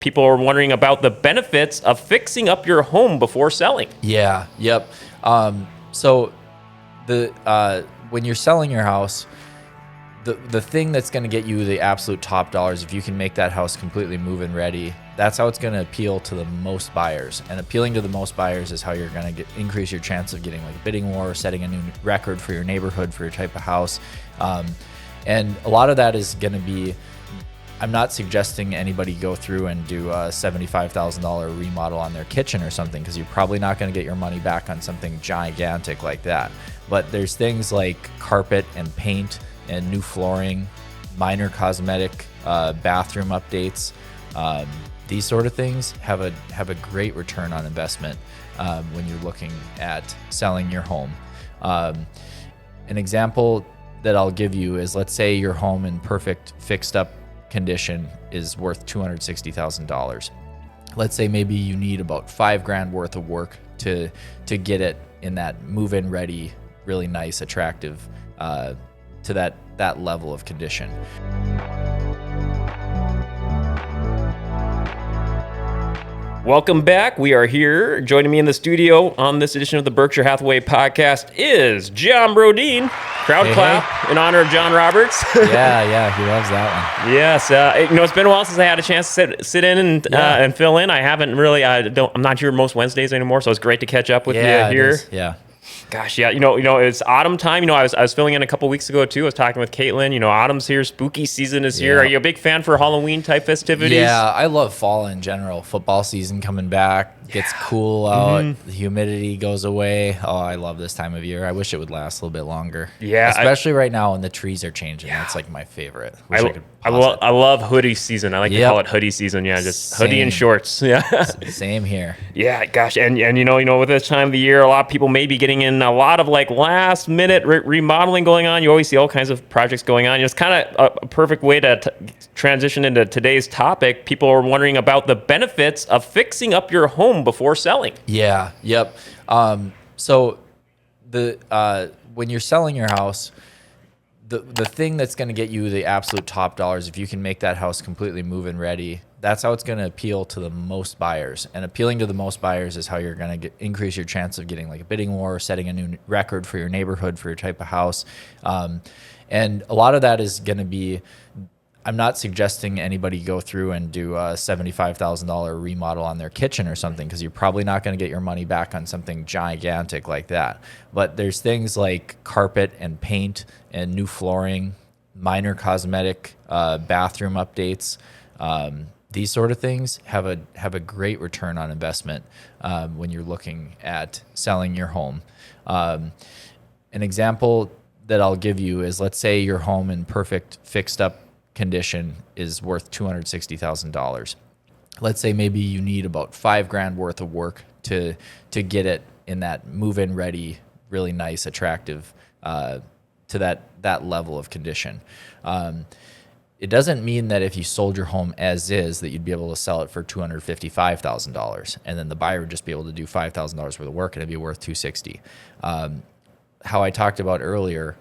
People are wondering about the benefits of fixing up your home before selling. Yeah. Yep. So when you're selling your house, the thing that's going to get you the absolute top dollars, if you can make that house completely move-in ready, that's how it's going to appeal to the most buyers. And appealing to the most buyers is how you're going to increase your chance of getting like a bidding war, setting a new record for your neighborhood, for your type of house. And a lot of that is going to be, I'm not suggesting anybody go through and do a $75,000 remodel on their kitchen or something, because you're probably not going to get your money back on something gigantic like that. But there's things like carpet and paint and new flooring, minor cosmetic, bathroom updates. These sort of things have a great return on investment when you're looking at selling your home. An example that I'll give you is, let's say your home in perfect fixed up condition is worth $260,000. Let's say maybe you need about $5,000 worth of work to get it in that move-in ready, really nice, attractive, to that level of condition. Welcome back. We are here. Joining me in the studio on this edition of the Berkshire Hathaway podcast is John Brodeen. Crowd clap in honor of John Roberts. Yeah, he loves that one. Yes, it's been a while since I had a chance to sit in and fill in. I haven't really. I'm not here most Wednesdays anymore, so it's great to catch up with you here. Yeah. Gosh, yeah, it's autumn time. I was filling in a couple weeks ago too. I was talking with Caitlin. Autumn's here, spooky season is here. Are you a big fan for Halloween type festivities? Yeah, I love fall in general. Football season coming back, gets cool out, the humidity goes away. Oh, I love this time of year. I wish it would last a little bit longer. Yeah, especially right now when the trees are changing. That's like my favorite. I love hoodie season. I like to call it hoodie season. Yeah, just hoodie and shorts. Yeah, same here. Yeah, gosh, and with this time of the year, a lot of people may be getting in a lot of like last minute remodeling going on. You always see all kinds of projects going on. It's kind of a perfect way to transition into today's topic. People are wondering about the benefits of fixing up your home before selling. Yeah. Yep. So when you're selling your house, the thing that's going to get you the absolute top dollars, if you can make that house completely move-in ready, that's how it's going to appeal to the most buyers. And appealing to the most buyers is how you're going to increase your chance of getting like a bidding war, setting a new record for your neighborhood, for your type of house. And a lot of that is going to be, I'm not suggesting anybody go through and do a $75,000 remodel on their kitchen or something, because you're probably not going to get your money back on something gigantic like that. But there's things like carpet and paint and new flooring, minor cosmetic, bathroom updates. These sort of things have a great return on investment when you're looking at selling your home. An example that I'll give you is, let's say your home in perfect fixed up condition is worth $260,000. Let's say maybe you need about $5,000 worth of work to get it in that move-in ready, really nice, attractive, to that level of condition. It doesn't mean that if you sold your home as is that you'd be able to sell it for $255,000 and then the buyer would just be able to do $5,000 worth of work and it'd be worth $260,000. How I talked about earlier,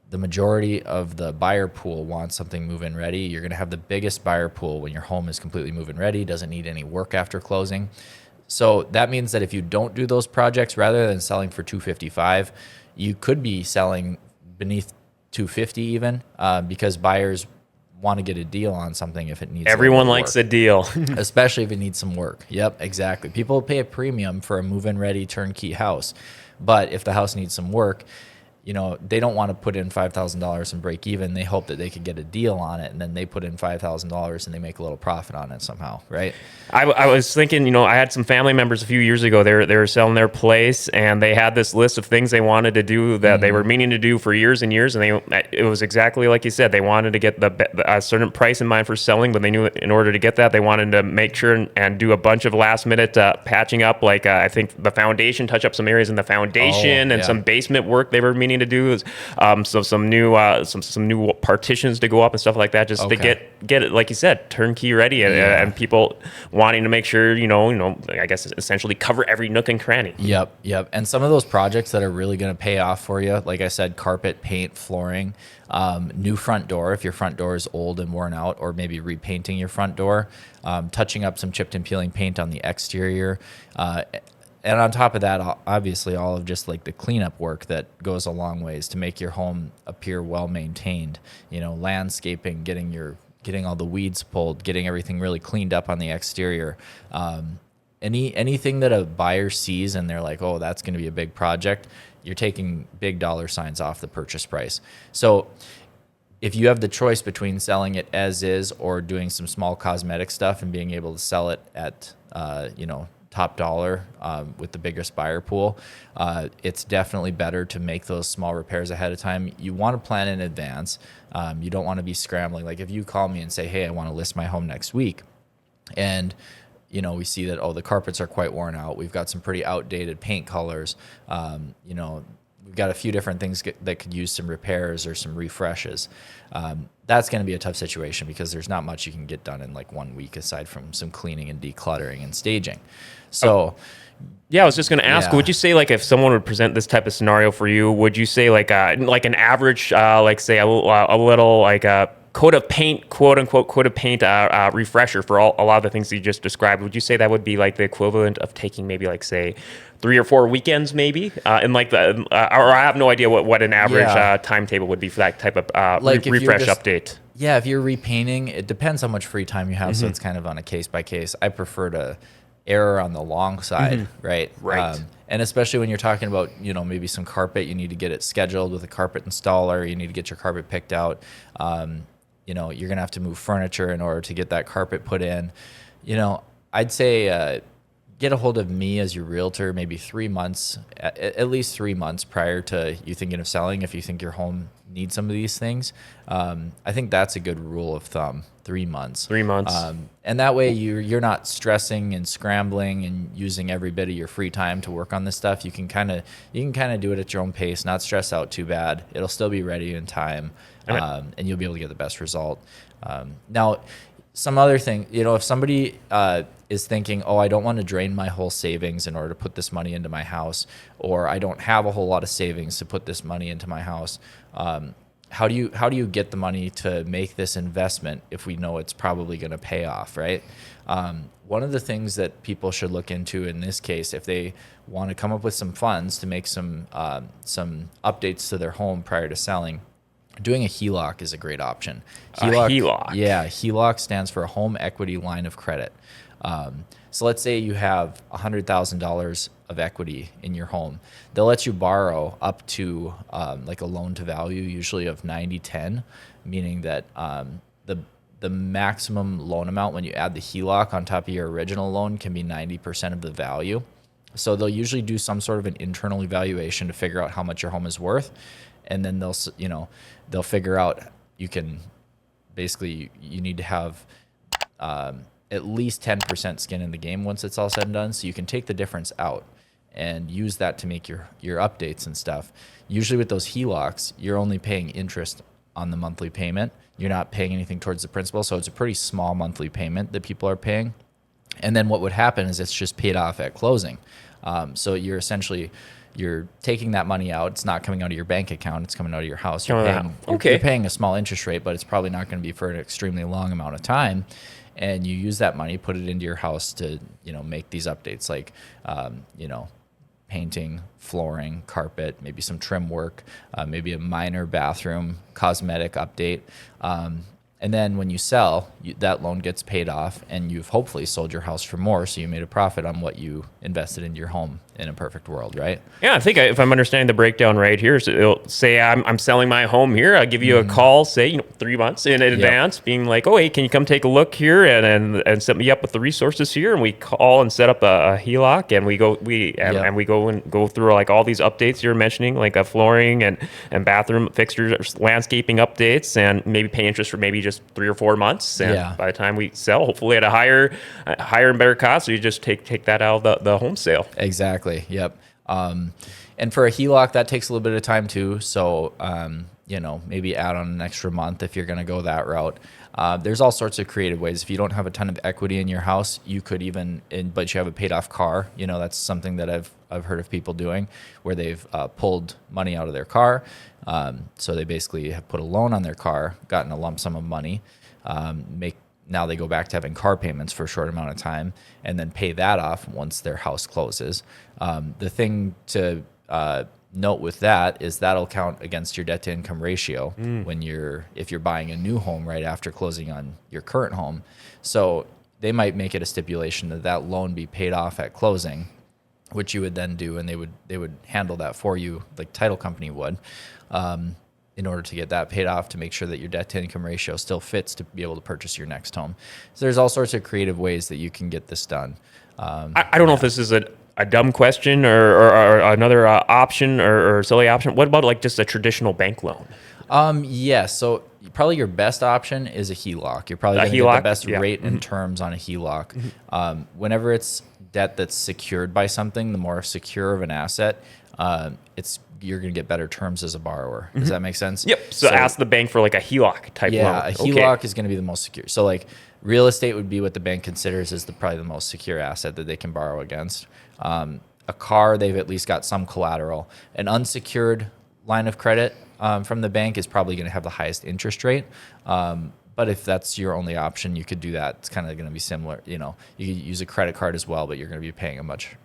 the majority of the buyer pool wants something move-in ready. You're going to have the biggest buyer pool when your home is completely move-in ready, doesn't need any work after closing. So that means that if you don't do those projects, rather than selling for $255,000, you could be selling beneath $250,000 even, because buyers want to get a deal on something if it needs. Everyone likes a deal, especially if it needs some work. Yep, exactly. People pay a premium for a move-in ready turnkey house, but if the house needs some work, they don't want to put in $5,000 and break even. They hope that they could get a deal on it, and then they put in $5,000 and they make a little profit on it somehow, right? I was thinking, I had some family members a few years ago. They were selling their place, and they had this list of things they wanted to do that they were meaning to do for years and years. And it was exactly like you said. They wanted to get a certain price in mind for selling, but they knew in order to get that, they wanted to make sure and do a bunch of last minute patching up. Like I think the foundation, touch up some areas in the foundation, and some basement work they were meaning need to do is so some new partitions to go up and stuff like that, just to get it, like you said, turnkey ready, and people wanting to make sure I guess essentially cover every nook and cranny. Yep. And some of those projects that are really going to pay off for you, like I said, carpet, paint, flooring, new front door if your front door is old and worn out, or maybe repainting your front door, touching up some chipped and peeling paint on the exterior. And on top of that, obviously, all of just like the cleanup work that goes a long ways to make your home appear well maintained. Landscaping, getting all the weeds pulled, getting everything really cleaned up on the exterior. Anything that a buyer sees and they're like, oh, that's going to be a big project, you're taking big dollar signs off the purchase price. So if you have the choice between selling it as is or doing some small cosmetic stuff and being able to sell it at, top dollar with the biggest buyer pool, it's definitely better to make those small repairs ahead of time. You want to plan in advance. You don't want to be scrambling. Like if you call me and say, hey, I want to list my home next week, and we see that, the carpets are quite worn out. We've got some pretty outdated paint colors. We've got a few different things that could use some repairs or some refreshes. That's going to be a tough situation because there's not much you can get done in like 1 week aside from some cleaning and decluttering and staging. So, yeah, I was just going to ask, would you say like if someone would present this type of scenario for you, would you say like an average, like say a little like a coat of paint, quote unquote, coat of paint refresher for a lot of the things that you just described, would you say that would be like the equivalent of taking maybe like say 3 or 4 weekends maybe? And like or I have no idea what an average timetable would be for that type of refresh update. Yeah, if you're repainting, it depends how much free time you have. So it's kind of on a case by case. I prefer to err on the long side, right? Right. And especially when you're talking about, maybe some carpet, you need to get it scheduled with a carpet installer. You need to get your carpet picked out. You're going to have to move furniture in order to get that carpet put in. I'd say get a hold of me as your realtor maybe 3 months, at least 3 months prior to you thinking of selling if you think your home needs some of these things. I think that's a good rule of thumb, 3 months. 3 months. And that way you're not stressing and scrambling and using every bit of your free time to work on this stuff. You can kind of do it at your own pace, not stress out too bad. It'll still be ready in time, and you'll be able to get the best result. Now, some other thing, if somebody is thinking, I don't want to drain my whole savings in order to put this money into my house, or I don't have a whole lot of savings to put this money into my house. How do you get the money to make this investment if we know it's probably going to pay off, right? One of the things that people should look into in this case, if they want to come up with some funds to make some updates to their home prior to selling, doing a HELOC is a great option. HELOC. Yeah, HELOC stands for a home equity line of credit. So let's say you have $100,000 of equity in your home. They'll let you borrow up to like a loan to value, usually of 90-10, meaning that the maximum loan amount when you add the HELOC on top of your original loan can be 90% of the value. So they'll usually do some sort of an internal evaluation to figure out how much your home is worth, and then they'll figure out you need to have at least 10% skin in the game once it's all said and done, so you can take the difference out and use that to make your updates and stuff. Usually with those HELOCs, you're only paying interest on the monthly payment. You're not paying anything towards the principal, so it's a pretty small monthly payment that people are paying. And then what would happen is it's just paid off at closing. So you're taking that money out. It's not coming out of your bank account. It's coming out of your house. You're paying a small interest rate, but it's probably not going to be for an extremely long amount of time. And you use that money, put it into your house to, make these updates like, painting, flooring, carpet, maybe some trim work, maybe a minor bathroom cosmetic update. And then when you sell, that loan gets paid off, and you've hopefully sold your house for more, so you made a profit on what you invested into your home in a perfect world, right? Yeah, I think if I'm understanding the breakdown right here, so it'll say I'm selling my home here. I'll give you a call, say 3 months in advance, being like, hey, can you come take a look here and set me up with the resources here? And we call and set up a HELOC, and we go through like all these updates you're mentioning, like flooring and bathroom fixtures, landscaping updates, and maybe pay interest for maybe just 3 or 4 months. And by the time we sell, hopefully at a higher and better cost, so you just take that out of the home sale. Exactly. Yep. And for a HELOC, that takes a little bit of time too. So, maybe add on an extra month if you're going to go that route. There's all sorts of creative ways. If you don't have a ton of equity in your house, you could but you have a paid off car. That's something that I've heard of people doing where they've pulled money out of their car. So they basically have put a loan on their car, gotten a lump sum of money, now they go back to having car payments for a short amount of time and then pay that off once their house closes. The thing to note with that is that'll count against your debt to income ratio if you're buying a new home right after closing on your current home. So they might make it a stipulation that loan be paid off at closing, which you would then do, and they would handle that for you, like title company would. In order to get that paid off, to make sure that your debt to income ratio still fits to be able to purchase your next home. So there's all sorts of creative ways that you can get this done. I don't know if this is a dumb question or another option or silly option. What about like just a traditional bank loan? So probably your best option is a HELOC. You're probably going to get the best rate and terms on a HELOC. Whenever it's debt that's secured by something, the more secure of an asset, you're going to get better terms as a borrower. Does that make sense? Yep. So ask the bank for like a HELOC type loan. Yeah, a HELOC is going to be the most secure. So like real estate would be what the bank considers is probably the most secure asset that they can borrow against. A car, they've at least got some collateral. An unsecured line of credit from the bank is probably going to have the highest interest rate. But if that's your only option, you could do that. It's kind of going to be similar. You could use a credit card as well, but you're going to be paying a much,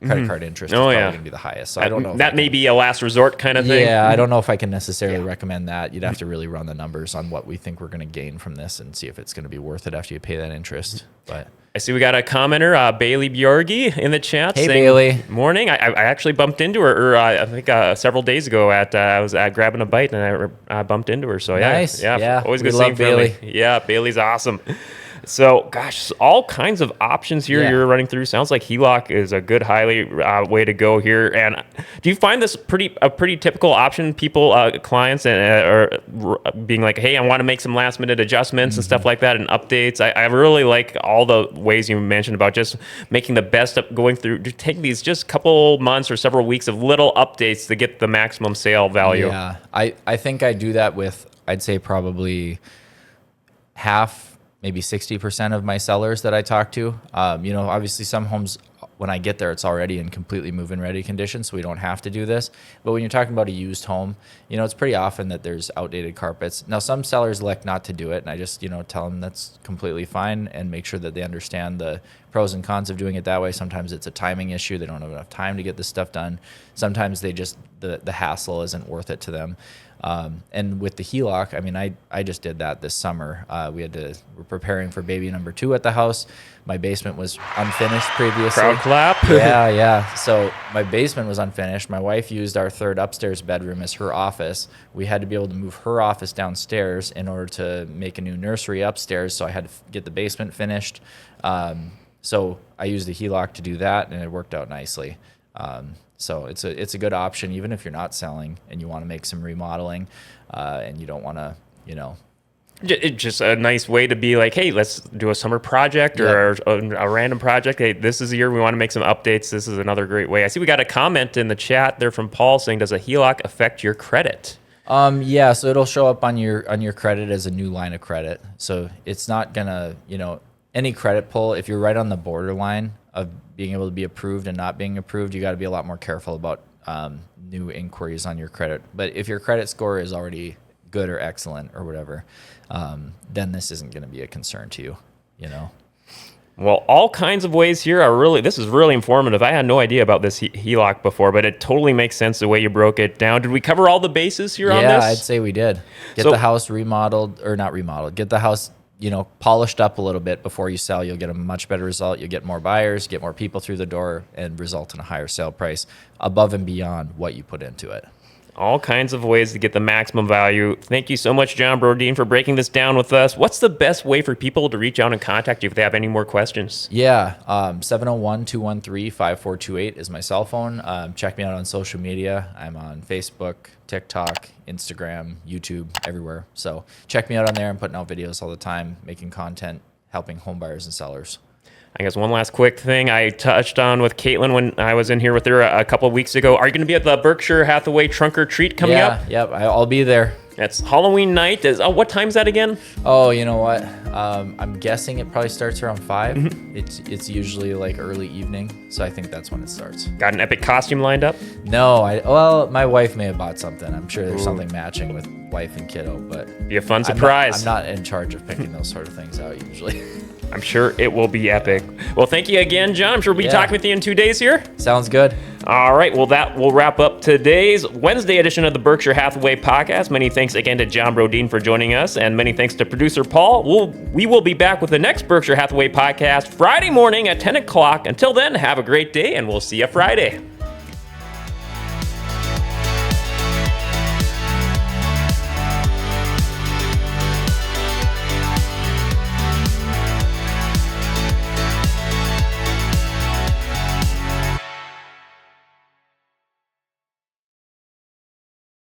credit card interest is probably going to be the highest. So I don't know. That may be a last resort kind of thing. Yeah, I don't know if I can necessarily recommend that. You'd have to really run the numbers on what we think we're going to gain from this and see if it's going to be worth it after you pay that interest. But I see we got a commenter, Bailey Bjorgi, in the chat. Hey, saying, Bailey. Morning. I actually bumped into her, I think several days ago I was grabbing a bite and I bumped into her. So yeah, nice. Yeah, always we good love seeing Bailey. Yeah, Bailey's awesome. So, gosh, all kinds of options here you're running through. Sounds like HELOC is a good, highly way to go here. And do you find this a pretty typical option? People, clients, are being like, "Hey, I want to make some last minute adjustments and stuff like that, and updates." I really like all the ways you mentioned about just making the best of going through. Take these just couple months or several weeks of little updates to get the maximum sale value. Yeah, I think I do that with, I'd say probably half, maybe 60% of my sellers that I talk to. Obviously some homes, when I get there, it's already in completely move-in ready condition, so we don't have to do this. But when you're talking about a used home, it's pretty often that there's outdated carpets. Now, some sellers elect not to do it, and I just, tell them that's completely fine and make sure that they understand the pros and cons of doing it that way. Sometimes it's a timing issue. They don't have enough time to get this stuff done. Sometimes they just, the hassle isn't worth it to them. And with the HELOC, I just did that this summer. We're preparing for baby number 2 at the house. My basement was unfinished previously. Crowd clap. Yeah. So my basement was unfinished. My wife used our third upstairs bedroom as her office. We had to be able to move her office downstairs in order to make a new nursery upstairs. So I had to get the basement finished. So I used the HELOC to do that, and it worked out nicely. So it's a good option, even if you're not selling and you want to make some remodeling, and you don't want to, It's just a nice way to be like, hey, let's do a summer project or a random project. Hey, this is the year we want to make some updates. This is another great way. I see we got a comment in the chat there from Paul saying, does a HELOC affect your credit? Yeah, so it'll show up on your credit as a new line of credit. So it's not gonna, any credit pull, if you're right on the borderline of being able to be approved and not being approved, you got to be a lot more careful about new inquiries on your credit. But if your credit score is already good or excellent or whatever, then this isn't going to be a concern to you, Well, all kinds of ways here this is really informative. I had no idea about this HELOC before, but it totally makes sense the way you broke it down. Did we cover all the bases here on this? Yeah, I'd say we did. Get the house remodeled, or not remodeled, get the house polished up a little bit before you sell. You'll get a much better result. You'll get more buyers, get more people through the door, and result in a higher sale price above and beyond what you put into it. All kinds of ways to get the maximum value. Thank you so much, John Brodeen, for breaking this down with us. What's the best way for people to reach out and contact you if they have any more questions? Yeah, 701-213-5428 is my cell phone. Check me out on social media. I'm on Facebook, TikTok, Instagram, YouTube, everywhere. So check me out on there. I'm putting out videos all the time, making content, helping home buyers and sellers. I guess one last quick thing I touched on with Caitlin when I was in here with her a couple of weeks ago. Are you going to be at the Berkshire Hathaway Trunk or Treat coming up? Yep, I'll be there. That's Halloween night. What time's that again? Oh, you know what? I'm guessing it probably starts around 5. It's usually like early evening, so I think that's when it starts. Got an epic costume lined up? No, well, my wife may have bought something. I'm sure there's something matching with wife and kiddo, but Be a fun surprise. I'm not in charge of picking those sort of things out usually. I'm sure it will be epic. Well, thank you again, John. I'm sure we'll be talking with you in 2 days here. Sounds good. All right. Well, that will wrap up today's Wednesday edition of the Berkshire Hathaway podcast. Many thanks again to John Brodeen for joining us, and many thanks to producer Paul. We will be back with the next Berkshire Hathaway podcast Friday morning at 10 o'clock. Until then, have a great day, and we'll see you Friday.